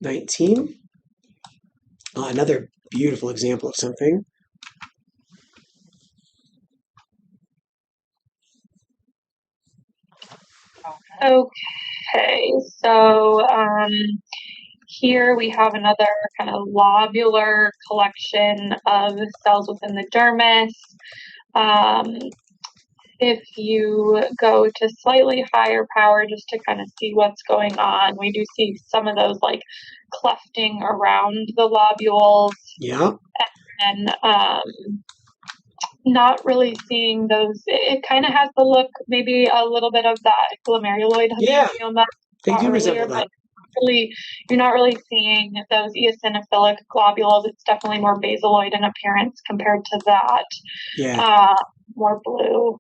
19. Another beautiful example of something. Okay, so here we have another kind of lobular collection of cells within the dermis. If you go to slightly higher power just to kind of see what's going on, we do see some of those like clefting around the lobules. Yeah. And not really seeing those. It kind of has the look, maybe a little bit of that glomeruloid hemangioma They do earlier, resemble but that. you're not really seeing those eosinophilic globules. It's definitely more basaloid in appearance compared to that. Yeah. More blue.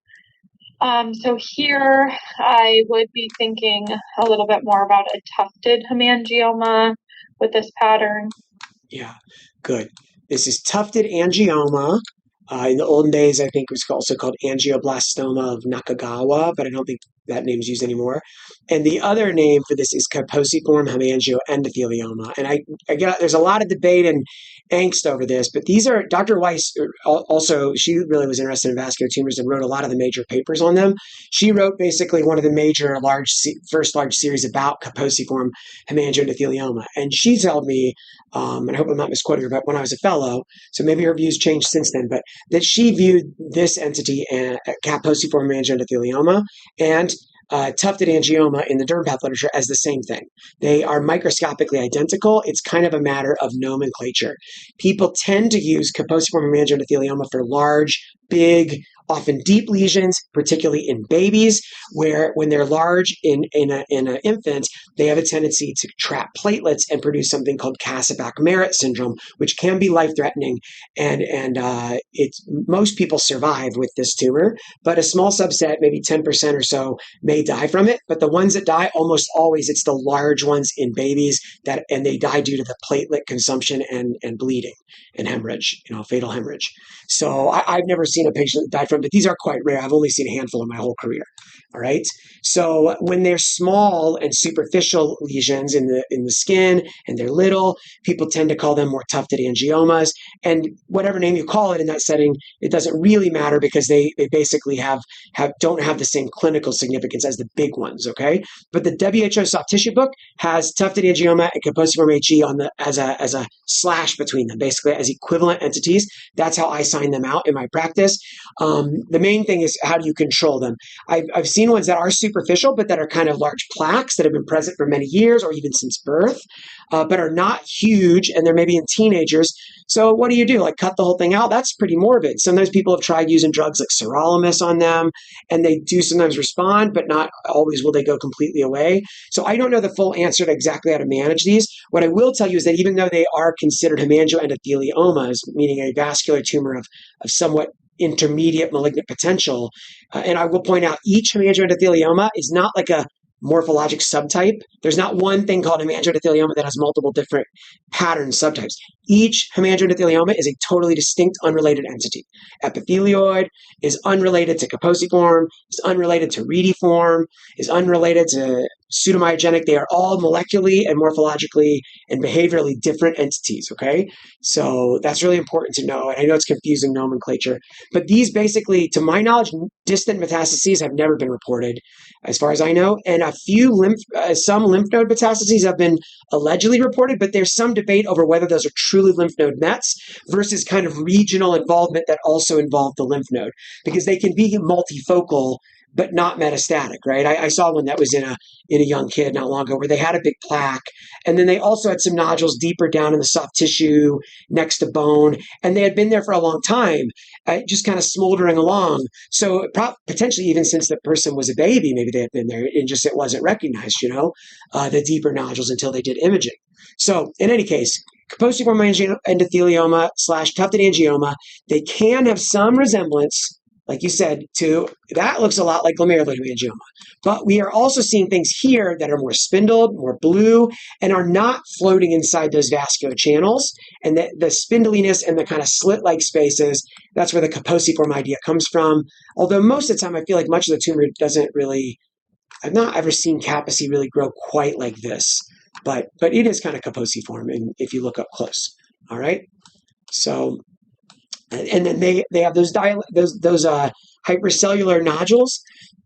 So here I would be thinking a little bit more about a tufted hemangioma with this pattern. Yeah, good. This is tufted angioma. In the olden days, I think it was also called angioblastoma of Nakagawa, but I don't think that name's used anymore. And the other name for this is Kaposiform hemangioendothelioma. And I get there's a lot of debate and angst over this, but these are Dr. Weiss also, she really was interested in vascular tumors and wrote a lot of the major papers on them. She wrote basically one of the major first large series about Kaposiform hemangioendothelioma. And she told me, and I hope I'm not misquoting her, but when I was a fellow, so maybe her views changed since then, but that she viewed this entity, Kaposiform hemangioendothelioma, and tufted angioma in the derm path literature as the same thing. They are microscopically identical. It's kind of a matter of nomenclature. People tend to use Kaposiform hemangioendothelioma for large, big, often deep lesions, particularly in babies, where when they're large in an infant, they have a tendency to trap platelets and produce something called Kasabach-Merritt syndrome, which can be life-threatening. And it's most people survive with this tumor, but a small subset, maybe 10% or so, may die from it. But the ones that die, almost always, it's the large ones in babies and they die due to the platelet consumption and bleeding and hemorrhage, fatal hemorrhage. So I've never seen a patient die from it, but these are quite rare. I've only seen a handful in my whole career. All right. So when they're small and superficial lesions in the skin and they're little, people tend to call them more tufted angiomas. And whatever name you call it in that setting, it doesn't really matter because they basically don't have the same clinical significance as the big ones. Okay. But the WHO soft tissue book has tufted angioma and Kaposiform HE as a slash between them, basically as equivalent entities. That's how I sign them out in my practice. The main thing is, how do you control them? I've seen ones that are superficial, but that are kind of large plaques that have been present for many years or even since birth, but are not huge, and they're maybe in teenagers. So what do you do? Like cut the whole thing out? That's pretty morbid. Sometimes people have tried using drugs like sirolimus on them, and they do sometimes respond, but not always will they go completely away. So I don't know the full answer to exactly how to manage these. What I will tell you is that even though they are considered hemangioendotheliomas, meaning a vascular tumor of somewhat intermediate malignant potential, and I will point out each hemangioendothelioma is not like a morphologic subtype. There's not one thing called hemangioendothelioma that has multiple different pattern subtypes. Each hemangioendothelioma is a totally distinct, unrelated entity. Epithelioid is unrelated to Kaposiform, is unrelated to retiform, is unrelated to pseudomyogenic. They are all molecularly and morphologically and behaviorally different entities, okay? So that's really important to know. And I know it's confusing nomenclature, but these basically, to my knowledge, distant metastases have never been reported, as far as I know. And some lymph node metastases have been allegedly reported, but there's some debate over whether those are truly lymph node mets versus kind of regional involvement that also involve the lymph node, because they can be multifocal but not metastatic, right? I saw one that was in a young kid not long ago where they had a big plaque, and then they also had some nodules deeper down in the soft tissue next to bone, and they had been there for a long time, just kind of smoldering along. So potentially even since the person was a baby, maybe they had been there, and just it wasn't recognized, the deeper nodules until they did imaging. So in any case, Kaposiform endothelioma / tufted angioma, they can have some resemblance, like you said, that looks a lot like glomerular hemangioma. But we are also seeing things here that are more spindled, more blue, and are not floating inside those vascular channels. And the spindliness and the kind of slit-like spaces, that's where the Kaposiform idea comes from. Although most of the time I feel like much of the tumor doesn't really, I've not ever seen Kaposi really grow quite like this. but it is kind of Kaposiform, and if you look up close. All right. So, and then they have those hypercellular nodules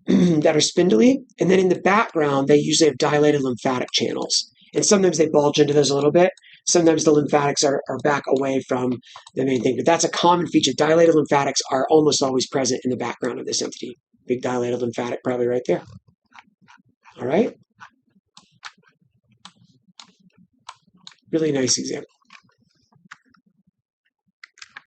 that are spindly, and then in the background they usually have dilated lymphatic channels, and sometimes they bulge into those a little bit. Sometimes the lymphatics are back away from the main thing, but that's a common feature. Dilated lymphatics are almost always present in the background of this entity. Big dilated lymphatic probably right there. All right. Really nice example.